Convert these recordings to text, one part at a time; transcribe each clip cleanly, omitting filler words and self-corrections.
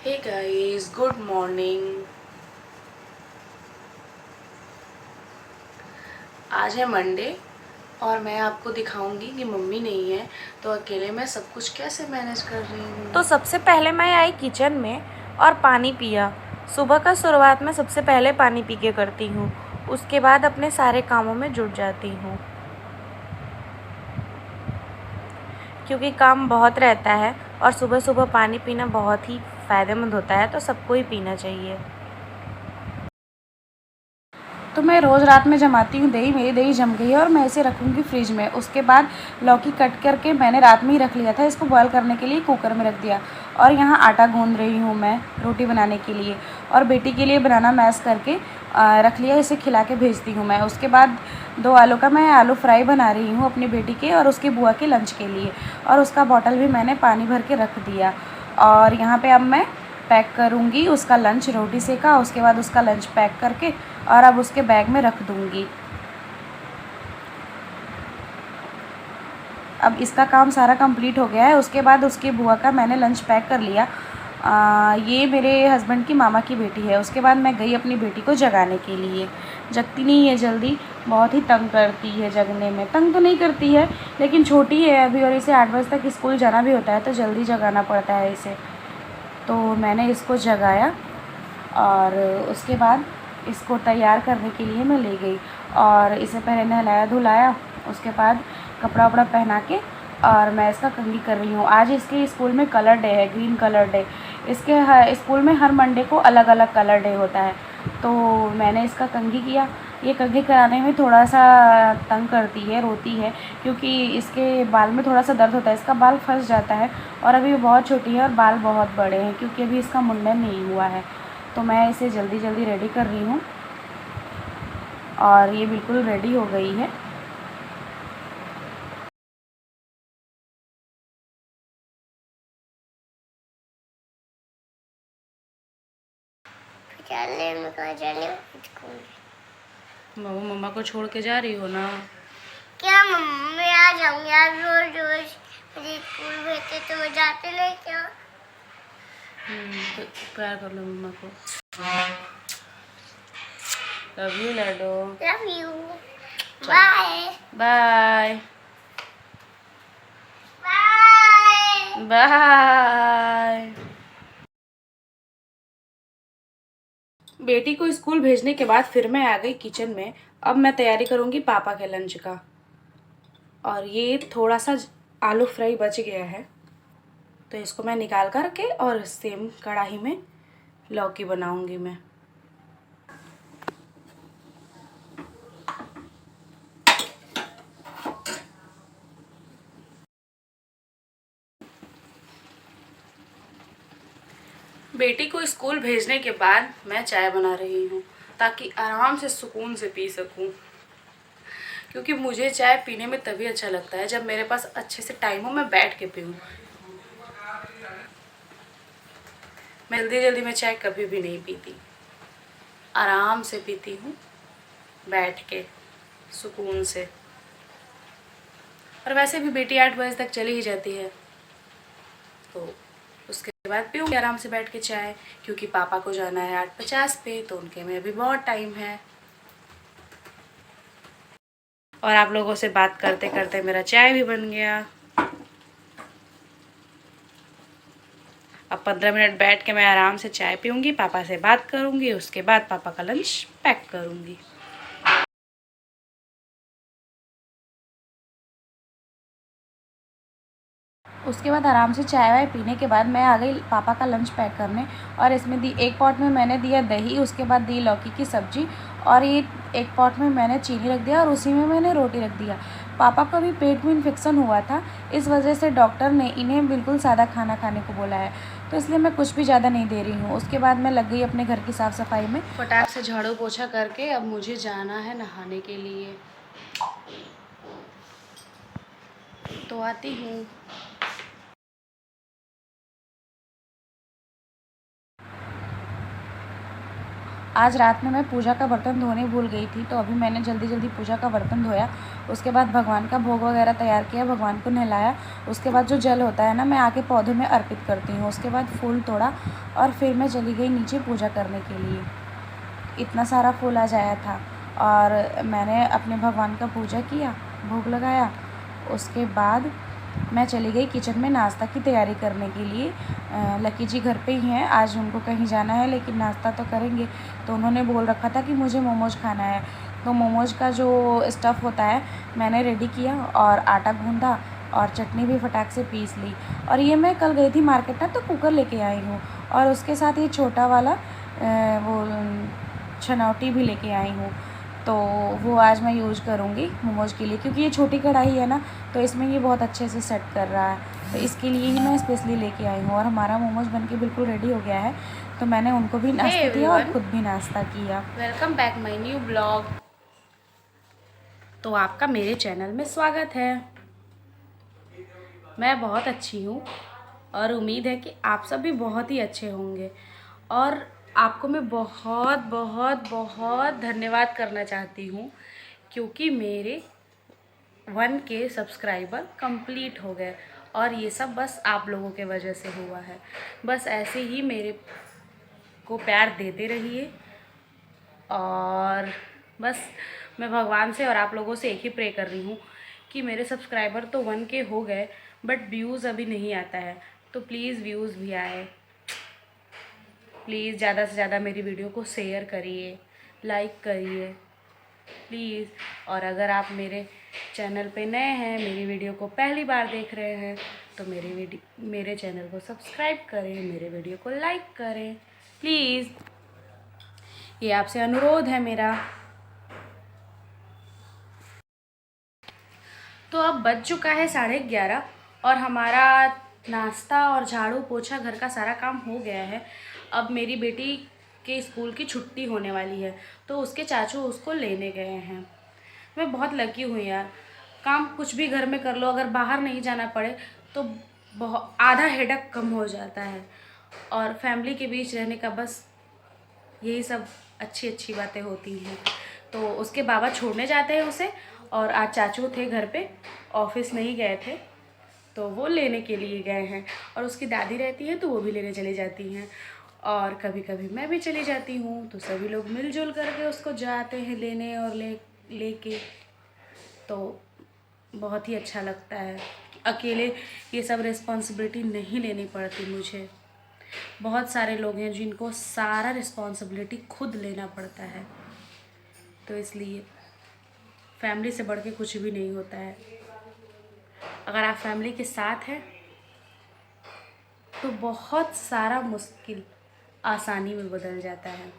Hey guys, good morning. आज है Monday और मैं आपको दिखाऊंगी कि मम्मी नहीं है तो अकेले मैं सब कुछ कैसे मैनेज कर रही हूँ। तो सबसे पहले मैं आई किचन में और पानी पिया। सुबह का शुरुआत मैं सबसे पहले पानी पी के करती हूँ, उसके बाद अपने सारे कामों में जुट जाती हूँ, क्योंकि काम बहुत रहता है और सुबह सुबह पानी पीना बहुत ही फ़ायदेमंद होता है, तो सबको ही पीना चाहिए। तो मैं रोज़ रात में जमाती हूँ दही। मेरी दही जम गई है और मैं इसे रखूँगी फ्रिज में। उसके बाद लौकी कट करके मैंने रात में ही रख लिया था, इसको बॉयल करने के लिए कुकर में रख दिया। और यहाँ आटा गूँध रही हूँ मैं रोटी बनाने के लिए, और बेटी के लिए बनाना मैश करके रख लिया, इसे खिला के भेजती हूँ मैं। उसके बाद 2 आलू का मैं आलू फ्राई बना रही हूँ अपनी बेटी के और उसकी बुआ के लंच के लिए, और उसका बॉटल भी मैंने पानी भर के रख दिया। और यहाँ पे अब मैं पैक करूँगी उसका लंच, रोटी सेका, उसके बाद उसका लंच पैक करके और अब उसके बैग में रख दूँगी। अब इसका काम सारा कंप्लीट हो गया है। उसके बाद उसकी बुआ का मैंने लंच पैक कर लिया। ये मेरे हस्बैंड की मामा की बेटी है। उसके बाद मैं गई अपनी बेटी को जगाने के लिए। जगती नहीं है जल्दी, बहुत ही तंग करती है जगने में। तंग तो नहीं करती है लेकिन छोटी है अभी और इसे 8 बजे तक स्कूल जाना भी होता है, तो जल्दी जगाना पड़ता है इसे। तो मैंने इसको जगाया और उसके बाद इसको तैयार करने के लिए मैं ले गई और इसे पहले नहलाया धुलाया। उसके बाद कपड़ा वपड़ा पहना के और मैं इसका कंघी कर रही हूँ। आज इसके स्कूल में कलर डे है, ग्रीन कलर डे। इसके स्कूल में हर मंडे को अलग अलग कलर डे होता है, तो मैंने इसका कंघी किया। ये कंघी कराने में थोड़ा सा तंग करती है, रोती है, क्योंकि इसके बाल में थोड़ा सा दर्द होता है, इसका बाल फंस जाता है। और अभी बहुत छोटी है और बाल बहुत बड़े हैं, क्योंकि अभी इसका मुंडन नहीं हुआ है। तो मैं इसे जल्दी जल्दी रेडी कर रही हूँ और ये बिल्कुल रेडी हो गई है। मम्मा को छोड़ के जा रही हो ना? क्या मम्मा, मैं आ जाऊंगी। आप रोज रोज मुझे स्कूल भेजते तो मैं जाते नहीं क्या? तो प्यार कर लो मम्मा को। लव यू लाडो। Love you. Bye bye bye. Bye. बेटी को स्कूल भेजने के बाद फिर मैं आ गई किचन में। अब मैं तैयारी करूँगी पापा के लंच का। और ये थोड़ा सा आलू फ्राई बच गया है, तो इसको मैं निकाल कर के और सेम कढ़ाई में लौकी बनाऊँगी मैं। बेटी को स्कूल भेजने के बाद मैं चाय बना रही हूँ, ताकि आराम से सुकून से पी सकूँ। क्योंकि मुझे चाय पीने में तभी अच्छा लगता है जब मेरे पास अच्छे से टाइम हो, मैं बैठ के पीऊँ। मैं जल्दी जल्दी में चाय कभी भी नहीं पीती, आराम से पीती हूँ बैठ के सुकून से। और वैसे भी बेटी 8 बजे तक चली ही जाती है, तो उसके बाद पीऊँगी आराम से बैठ के चाय। क्योंकि पापा को जाना है 8:50 पे, तो उनके में अभी बहुत टाइम है। और आप लोगों से बात करते करते मेरा चाय भी बन गया। अब 15 मिनट बैठ के मैं आराम से चाय पीऊँगी, पापा से बात करूँगी, उसके बाद पापा का लंच पैक करूँगी। उसके बाद आराम से चाय वाय पीने के बाद मैं आ गई पापा का लंच पैक करने। और इसमें एक पॉट में मैंने दिया दही, उसके बाद दी लौकी की सब्ज़ी, और ये एक पॉट में मैंने चीनी रख दिया और उसी में मैंने रोटी रख दिया। पापा को भी पेट में इन्फेक्शन हुआ था, इस वजह से डॉक्टर ने इन्हें बिल्कुल सादा खाना खाने को बोला है, तो इसलिए मैं कुछ भी ज़्यादा नहीं दे रही हूँ। उसके बाद मैं लग गई अपने घर की साफ़ सफाई में। फटाक से झाड़ू पोछा करके अब मुझे जाना है नहाने के लिए, तो आती हूँ। आज रात में मैं पूजा का बर्तन धोने भूल गई थी, तो अभी मैंने जल्दी जल्दी पूजा का बर्तन धोया। उसके बाद भगवान का भोग वगैरह तैयार किया, भगवान को नहलाया। उसके बाद जो जल होता है ना, मैं आके पौधे में अर्पित करती हूँ। उसके बाद फूल तोड़ा और फिर मैं चली गई नीचे पूजा करने के लिए। इतना सारा फूल आ जाया था और मैंने अपने भगवान का पूजा किया, भोग लगाया। उसके बाद मैं चली गई किचन में नाश्ता की तैयारी करने के लिए। लकी जी घर पे ही हैं, आज उनको कहीं जाना है लेकिन नाश्ता तो करेंगे। तो उन्होंने बोल रखा था कि मुझे मोमोज खाना है, तो मोमोज का जो स्टफ़ होता है मैंने रेडी किया और आटा गूँधा और चटनी भी फटाक से पीस ली। और ये मैं कल गई थी मार्केट ना, तो कुकर लेके आई हूँ और उसके साथ ये छोटा वाला वो छनौटी भी लेके आई हूँ। तो वो आज मैं यूज़ करूँगी मोमोज के लिए, क्योंकि ये छोटी कढ़ाई है ना, तो इसमें ये बहुत अच्छे से सेट कर रहा है। तो इसके लिए ही मैं स्पेशली लेके आई हूँ। और हमारा मोमोज बनके बिल्कुल रेडी हो गया है, तो मैंने उनको भी नाश्ता दिया और खुद भी नाश्ता किया। Welcome back my new blog. तो आपका मेरे चैनल में स्वागत है। मैं बहुत अच्छी हूँ और उम्मीद है कि आप सब भी बहुत ही अच्छे होंगे। और आपको मैं बहुत बहुत बहुत धन्यवाद करना चाहती हूँ, क्योंकि मेरे 1K सब्सक्राइबर कंप्लीट हो गए और ये सब बस आप लोगों के वजह से हुआ है। बस ऐसे ही मेरे को प्यार देते रहिए। और बस मैं भगवान से और आप लोगों से एक ही प्रे कर रही हूँ कि मेरे सब्सक्राइबर तो 1K हो गए, बट व्यूज़ अभी नहीं आता है। तो प्लीज़ व्यूज़ भी आए। प्लीज़ ज़्यादा से ज़्यादा मेरी वीडियो को शेयर करिए, लाइक करिए प्लीज़। और अगर आप मेरे चैनल पे नए हैं, मेरी वीडियो को पहली बार देख रहे हैं, तो मेरे चैनल को सब्सक्राइब करें, मेरे वीडियो को लाइक करें प्लीज़। ये आपसे अनुरोध है मेरा। तो अब बज चुका है 11:30 और हमारा नाश्ता और झाड़ू पोछा घर का सारा काम हो गया है। अब मेरी बेटी के स्कूल की छुट्टी होने वाली है, तो उसके चाचू उसको लेने गए हैं। मैं बहुत लकी हूँ यार, काम कुछ भी घर में कर लो, अगर बाहर नहीं जाना पड़े तो बहुत आधा हेडेक कम हो जाता है। और फैमिली के बीच रहने का बस यही सब अच्छी अच्छी बातें होती हैं। तो उसके बाबा छोड़ने जाते हैं उसे, और आज चाचू थे घर पे, ऑफिस नहीं गए थे, तो वो लेने के लिए गए हैं। और उसकी दादी रहती है तो वो भी लेने चली जाती हैं, और कभी कभी मैं भी चली जाती हूँ। तो सभी लोग मिलजुल करके उसको जाते हैं लेने और लेके। तो बहुत ही अच्छा लगता है। अकेले ये सब रिस्पॉन्सिबिलिटी नहीं लेनी पड़ती मुझे। बहुत सारे लोग हैं जिनको सारा रिस्पॉन्सिबिलिटी खुद लेना पड़ता है। तो इसलिए फैमिली से बढ़ के कुछ भी नहीं होता है। अगर आप फैमिली के साथ हैं तो बहुत सारा मुश्किल आसानी में बदल जाता है।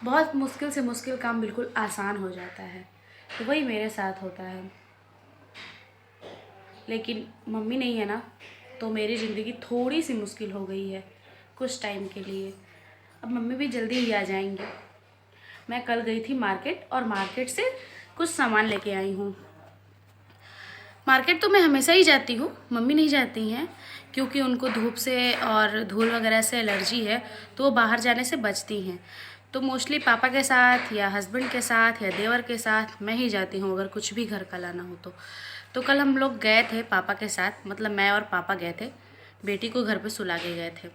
बहुत मुश्किल से मुश्किल काम बिल्कुल आसान हो जाता है। तो वही मेरे साथ होता है। लेकिन मम्मी नहीं है ना, तो मेरी ज़िंदगी थोड़ी सी मुश्किल हो गई है कुछ टाइम के लिए। अब मम्मी भी जल्दी ही आ जाएंगे। मैं कल गई थी मार्केट और मार्केट से कुछ सामान लेके आई हूँ। मार्केट तो मैं हमेशा ही जाती हूँ, मम्मी नहीं जाती हैं, क्योंकि उनको धूप से और धूल वगैरह से एलर्जी है, तो वो बाहर जाने से बचती हैं। तो मोस्टली पापा के साथ या हस्बैंड के साथ या देवर के साथ मैं ही जाती हूँ, अगर कुछ भी घर का लाना हो तो कल हम लोग गए थे पापा के साथ, मतलब मैं और पापा गए थे, बेटी को घर पे सुला के गए थे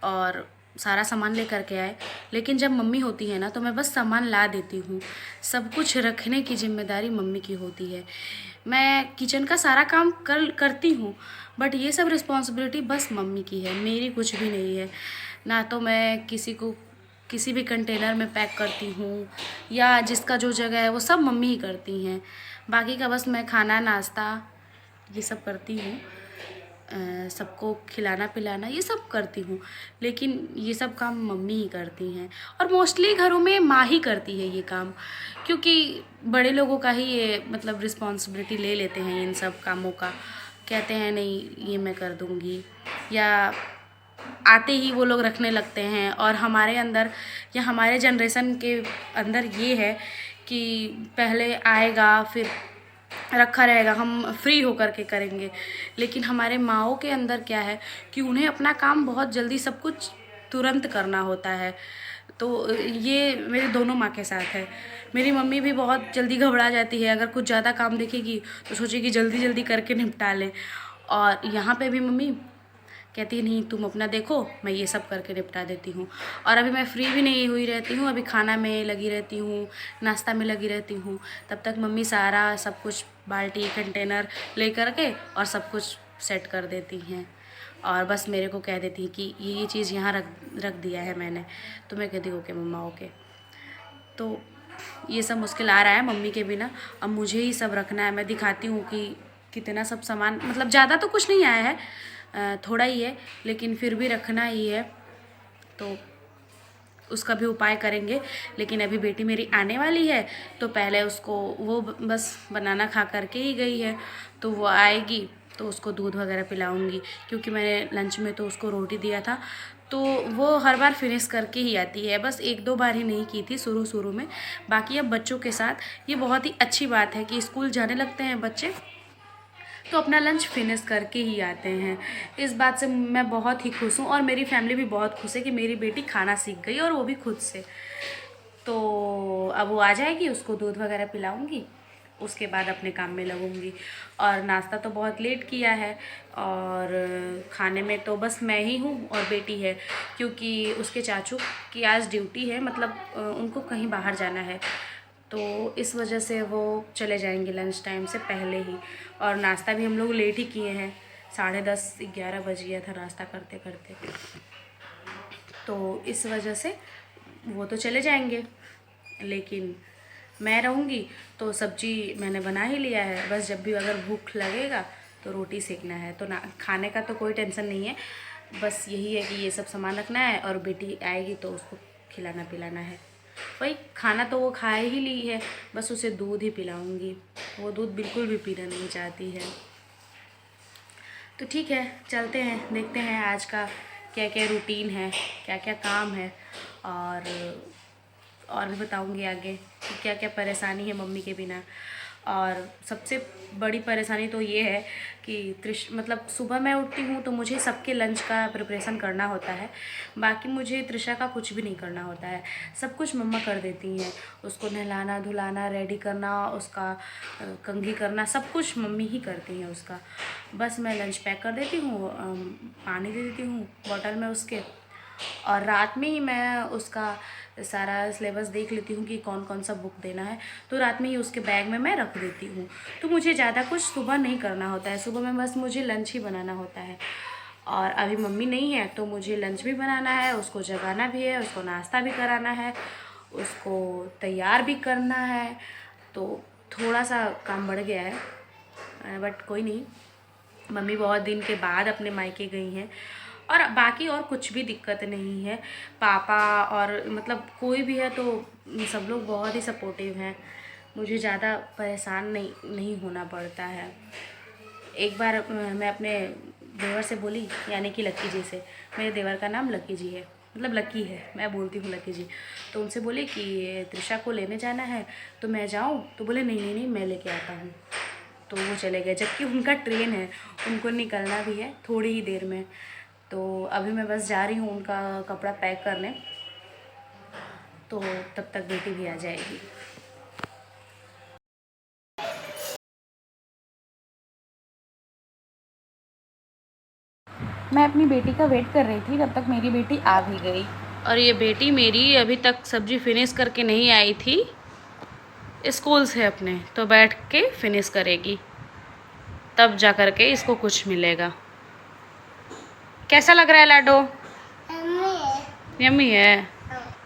और सारा सामान लेकर के आए। लेकिन जब मम्मी होती है ना, तो मैं बस सामान ला देती हूँ, सब कुछ रखने की जिम्मेदारी मम्मी की होती है। मैं किचन का सारा काम करती हूँ, बट ये सब रिस्पॉन्सिबिलिटी बस मम्मी की है, मेरी कुछ भी नहीं है। ना तो मैं किसी को किसी भी कंटेनर में पैक करती हूँ, या जिसका जो जगह है वो सब मम्मी ही करती हैं। बाकी का बस मैं खाना नाश्ता ये सब करती हूँ, सबको खिलाना पिलाना ये सब करती हूँ, लेकिन ये सब काम मम्मी ही करती हैं। और मोस्टली घरों में माँ ही करती है ये काम, क्योंकि बड़े लोगों का ही ये मतलब रिस्पॉन्सिबिलिटी ले लेते हैं इन सब कामों का। कहते हैं नहीं ये मैं कर दूँगी, या आते ही वो लोग रखने लगते हैं। और हमारे अंदर या हमारे जनरेशन के अंदर ये है कि पहले आएगा फिर रखा रहेगा, हम फ्री होकर के करेंगे। लेकिन हमारे माँओं के अंदर क्या है कि उन्हें अपना काम बहुत जल्दी सब कुछ तुरंत करना होता है। तो ये मेरी दोनों माँ के साथ है। मेरी मम्मी भी बहुत जल्दी घबरा जाती है, अगर कुछ ज़्यादा काम देखेगी तो सोचेगी जल्दी जल्दी करके निपटा लें। और यहाँ पे भी मम्मी कहती है नहीं तुम अपना देखो, मैं ये सब करके निपटा देती हूँ। और अभी मैं फ्री भी नहीं हुई रहती हूँ, अभी खाना में लगी रहती हूँ, नाश्ता में लगी रहती हूँ। तब तक मम्मी सारा सब कुछ बाल्टी कंटेनर ले करके और सब कुछ सेट कर देती हैं। और बस मेरे को कह देती हैं कि ये चीज़ यहाँ रख दिया है मैंने, तो मैं कहती हूँ ओके मम्मा ओके। तो ये सब मुश्किल आ रहा है मम्मी के बिना, अब मुझे ही सब रखना है। मैं दिखाती हूँ कि कितना सब सामान, मतलब ज़्यादा तो कुछ नहीं आया है, थोड़ा ही है, लेकिन फिर भी रखना ही है, तो उसका भी उपाय करेंगे। लेकिन अभी बेटी मेरी आने वाली है, तो पहले उसको वो बस बनाना खा करके ही गई है, तो वो आएगी तो उसको दूध वगैरह पिलाऊंगी, क्योंकि मैंने लंच में तो उसको रोटी दिया था, तो वो हर बार फिनिश करके ही आती है। बस 1-2 बार ही नहीं की थी शुरू में, बाकी अब बच्चों के साथ ये बहुत ही अच्छी बात है कि स्कूल जाने लगते हैं बच्चे तो अपना लंच फिनिश करके ही आते हैं। इस बात से मैं बहुत ही खुश हूँ और मेरी फैमिली भी बहुत खुश है कि मेरी बेटी खाना सीख गई, और वो भी खुद से। तो अब वो आ जाएगी, उसको दूध वगैरह पिलाऊंगी, उसके बाद अपने काम में लगूंगी। और नाश्ता तो बहुत लेट किया है, और खाने में तो बस मैं ही हूँ और बेटी है, क्योंकि उसके चाचू की आज ड्यूटी है, मतलब उनको कहीं बाहर जाना है, तो इस वजह से वो चले जाएंगे लंच टाइम से पहले ही। और नाश्ता भी हम लोग लेट ही किए हैं, 10:30-11 बज गया था नाश्ता करते करते, तो इस वजह से वो तो चले जाएंगे, लेकिन मैं रहूँगी। तो सब्जी मैंने बना ही लिया है, बस जब भी अगर भूख लगेगा तो रोटी सेकना है, तो ना खाने का तो कोई टेंशन नहीं है, बस यही है कि ये सब सामान रखना है, और बेटी आएगी तो उसको खिलाना पिलाना है। वही खाना तो वो खा ही ली है, बस उसे दूध ही पिलाऊंगी, वो दूध बिल्कुल भी पीना नहीं चाहती है। तो ठीक है, चलते हैं, देखते हैं आज का क्या क्या रूटीन है, क्या क्या काम है, और भी बताऊंगी आगे कि क्या क्या परेशानी है मम्मी के बिना। और सबसे बड़ी परेशानी तो ये है कि मतलब सुबह मैं उठती हूँ तो मुझे सबके लंच का प्रिपरेशन करना होता है, बाकी मुझे त्रिशा का कुछ भी नहीं करना होता है, सब कुछ मम्मा कर देती हैं। उसको नहलाना धुलाना, रेडी करना, उसका कंघी करना, सब कुछ मम्मी ही करती हैं उसका। बस मैं लंच पैक कर देती हूँ, पानी दे देती हूँ बॉटल में उसके, और रात में ही मैं उसका सारा सिलेबस देख लेती हूँ कि कौन कौन सा बुक देना है, तो रात में ही उसके बैग में मैं रख देती हूँ। तो मुझे ज़्यादा कुछ सुबह नहीं करना होता है, सुबह में बस मुझे लंच ही बनाना होता है। और अभी मम्मी नहीं है तो मुझे लंच भी बनाना है, उसको जगाना भी है, उसको नाश्ता भी कराना है, उसको तैयार भी करना है, तो थोड़ा सा काम बढ़ गया है, बट कोई नहीं, मम्मी बहुत दिन के बाद अपने मायके गई हैं, और बाकी और कुछ भी दिक्कत नहीं है। पापा और मतलब कोई भी है तो सब लोग बहुत ही सपोर्टिव हैं, मुझे ज़्यादा परेशान नहीं होना पड़ता है। एक बार मैं अपने देवर से बोली, यानी कि लक्की जी से, मेरे देवर का नाम लक्की जी है, मतलब लक्की है, मैं बोलती हूँ लक्की जी, तो उनसे बोली कि त्रिशा को लेने जाना है तो मैं जाऊँ, तो बोले नहीं मैं लेके आता हूँ, तो वो चले गए, जबकि उनका ट्रेन है, उनको निकलना भी है थोड़ी ही देर में। तो अभी मैं बस जा रही हूँ उनका कपड़ा पैक करने, तो तब तक बेटी भी आ जाएगी। मैं अपनी बेटी का वेट कर रही थी, तब तक मेरी बेटी आ भी गई। और ये बेटी मेरी अभी तक सब्जी फिनिश करके नहीं आई थी, स्कूल से अपने, तो बैठ के फिनिश करेगी, तब जा कर के इसको कुछ मिलेगा। कैसा लग रहा है लाडो? यम्मी है,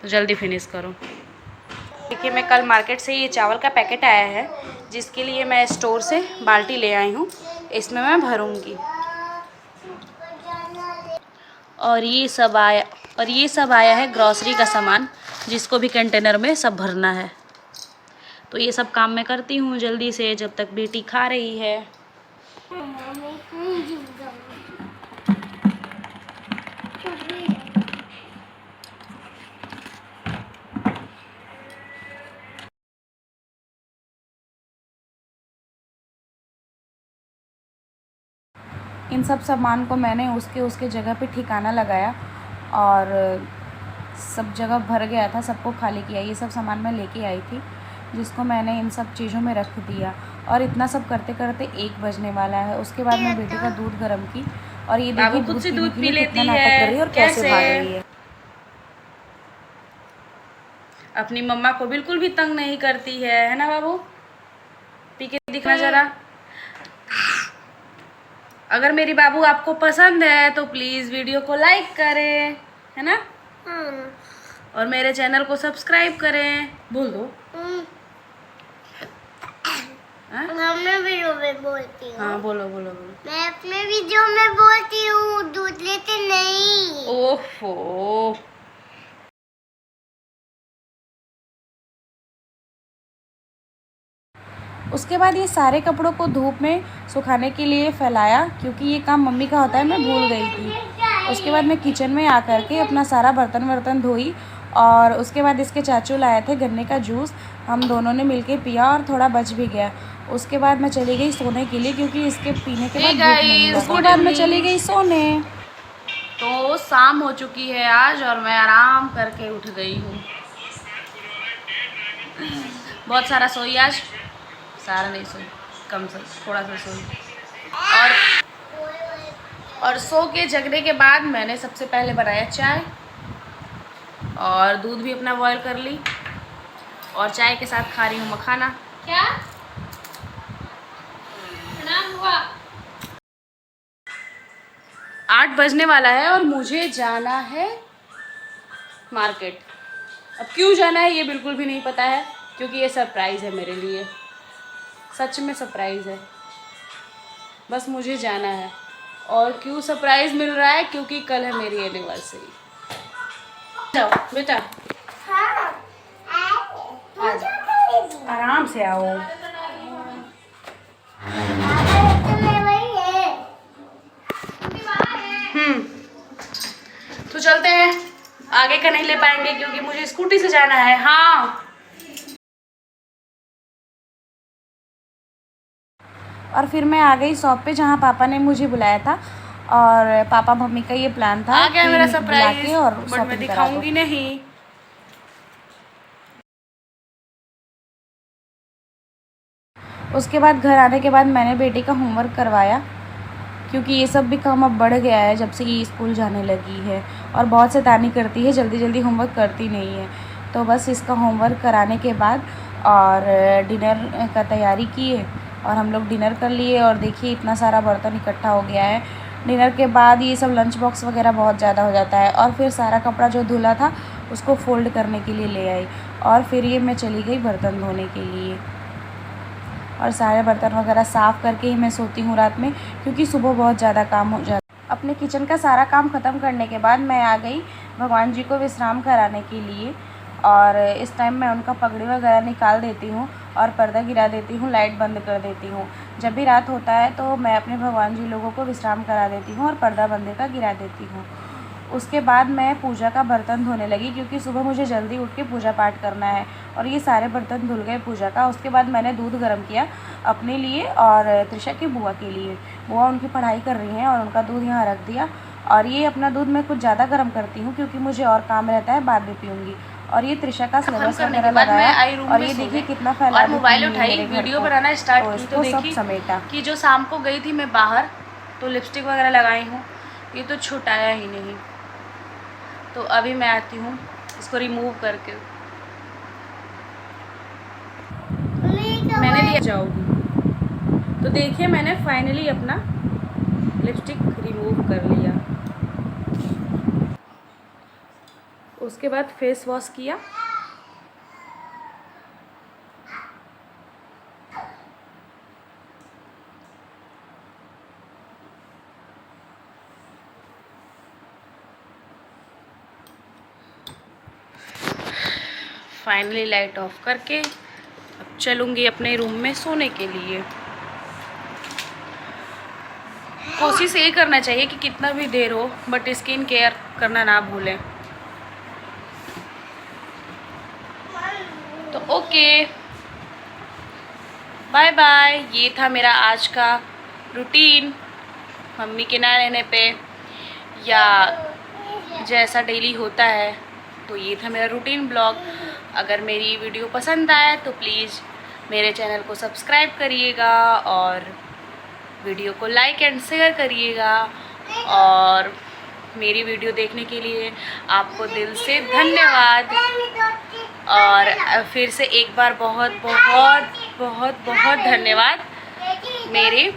तो जल्दी फिनिश करो। देखिए, मैं कल मार्केट से ये चावल का पैकेट आया है, जिसके लिए मैं स्टोर से बाल्टी ले आई हूँ, इसमें मैं भरूँगी। और ये सब आया है ग्रॉसरी का सामान, जिसको भी कंटेनर में सब भरना है। तो ये सब काम मैं करती हूँ जल्दी से, जब तक बेटी खा रही है। इन सब सामान को मैंने उसके जगह पे ठिकाना लगाया, और सब जगह भर गया था, सबको खाली किया। ये सब सामान मैं लेके आई थी जिसको मैंने इन सब चीज़ों में रख दिया। और इतना सब करते करते 1 बजने वाला है। उसके बाद मैं बेटी का दूध गर्म की और ये देखिए खुद से पीने दूध के पी लिए कितना लेती नाटक है। कर रही है और कैसे कैसे? भाग रही है। अपनी मम्मा को बिल्कुल भी तंग नहीं करती है ना बाबू? पी के दिखना जरा। अगर मेरी बाबू आपको पसंद है तो प्लीज़ वीडियो को लाइक करें, है ना? और मेरे चैनल को सब्सक्राइब करें। बोल दो। हाँ? मैं अपने वीडियो में बोलती हूँ। हाँ बोलो बोलो बोलो। मैं अपने वीडियो में बोलती हूँ, दूध लेते नहीं। ओफो। उसके बाद ये सारे कपड़ों को धूप में सुखाने के लिए फैलाया, क्योंकि ये काम मम्मी का होता है, मैं भूल गई थी। उसके बाद मैं किचन में आकर के अपना सारा बर्तन धोई और उसके बाद इसके चाचू लाए थे गन्ने का जूस। हम दोनों ने मिलके पिया और थोड़ा बच भी गया। उसके बाद मैं चली गई सोने के लिए, क्योंकि इसके पीने के बाद भूख नहीं लगी। उसके बाद मैं चली गई सोने। तो शाम हो चुकी है आज और मैं आराम करके उठ गई हूँ। बहुत सारा सोई आज, सारा नहीं सोई, कम से थोड़ा सा सोई। और सो के जगने के बाद मैंने सबसे पहले बनाया चाय और दूध भी अपना बॉयल कर ली और चाय के साथ खा रही हूँ मखाना। क्या प्रणाम हुआ? 8 बजने वाला है और मुझे जाना है मार्केट। अब क्यों जाना है ये बिल्कुल भी नहीं पता है, क्योंकि ये सरप्राइज़ है मेरे लिए। सच में सरप्राइज़ है, बस मुझे जाना है। और क्यों सरप्राइज़ मिल रहा है? क्योंकि कल है मेरी एनिवर्सरी। जाओ बेटा, आराम से आओ। तो चलते हैं, आगे का नहीं ले पाएंगे क्योंकि मुझे स्कूटी से जाना है। हाँ। और फिर मैं आ गई शॉप पे जहाँ पापा ने मुझे बुलाया था। और पापा मम्मी का ये प्लान था आ गया मेरा बुला सरप्राइज, के और बट मैं शॉपिंग करा दो। दिखाऊंगी नहीं। उसके बाद घर आने के बाद मैंने बेटी का होमवर्क करवाया, क्योंकि ये सब भी काम अब बढ़ गया है जब से ये स्कूल जाने लगी है और बहुत शैतानी करती है, जल्दी जल्दी होमवर्क करती नहीं है। तो बस इसका होमवर्क कराने के बाद और डिनर का तैयारी किए और हम लोग डिनर कर लिए। और देखिए इतना सारा बर्तन इकट्ठा हो गया है। डिनर के बाद ये सब लंच बॉक्स वगैरह बहुत ज़्यादा हो जाता है। और फिर सारा कपड़ा जो धुला था उसको फ़ोल्ड करने के लिए ले आई और फिर ये मैं चली गई बर्तन धोने के लिए। और सारे बर्तन वगैरह साफ़ करके ही मैं सोती हूँ रात में, क्योंकि सुबह बहुत ज़्यादा काम हो जाता है। अपने किचन का सारा काम ख़त्म करने के बाद मैं आ गई भगवान जी को विश्राम कराने के लिए। और इस टाइम मैं उनका पगड़ी वगैरह निकाल देती हूँ और पर्दा गिरा देती हूँ, लाइट बंद कर देती हूँ। जब भी रात होता है तो मैं अपने भगवान जी लोगों को विश्राम करा देती हूँ और पर्दा बंदे का गिरा देती हूँ। उसके बाद मैं पूजा का बर्तन धोने लगी, क्योंकि सुबह मुझे जल्दी उठ के पूजा पाठ करना है। और ये सारे बर्तन धुल गए पूजा का। उसके बाद मैंने दूध गर्म किया अपने लिए और त्रिशा की बुआ के लिए। बुआ उनकी पढ़ाई कर रही हैं और उनका दूध यहाँ रख दिया। और ये अपना दूध मैं कुछ ज़्यादा गर्म करती हूँ, क्योंकि मुझे और काम रहता है, बाद में पीऊँगी। और ये त्रिशा का सिलेबस वगैरह लगाया और ये देखिए कितना फैला, और मोबाइल उठाई, वीडियो बनाना स्टार्ट की तो देखी समेटा कि जो शाम को गई थी मैं बाहर तो लिपस्टिक वगैरह लगाई हूँ, ये तो छुटाया ही नहीं। तो अभी मैं आती हूँ इसको रिमूव करके। मैंने लिया जाऊँगी। तो देखिए मैंने फाइनली अपना लिपस्टिक रिमूव कर लिया। उसके बाद फेस वॉश किया। फाइनली लाइट ऑफ करके अब चलूँगी अपने रूम में सोने के लिए। कोशिश यही करना चाहिए कि कितना भी देर हो बट स्किन केयर करना ना भूलें। तो ओके बाय बाय। ये था मेरा आज का रूटीन, मम्मी के ना रहने पे या जैसा डेली होता है। तो ये था मेरा रूटीन ब्लॉग। अगर मेरी वीडियो पसंद आए तो प्लीज़ मेरे चैनल को सब्सक्राइब करिएगा और वीडियो को लाइक एंड शेयर करिएगा। और मेरी वीडियो देखने के लिए आपको दिल से धन्यवाद। और फिर से एक बार बहुत बहुत बहुत बहुत धन्यवाद मेरे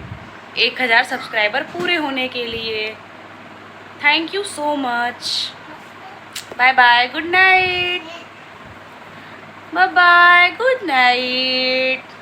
1000 सब्सक्राइबर पूरे होने के लिए। Thank you so much. Bye bye, good night. Bye bye, good night.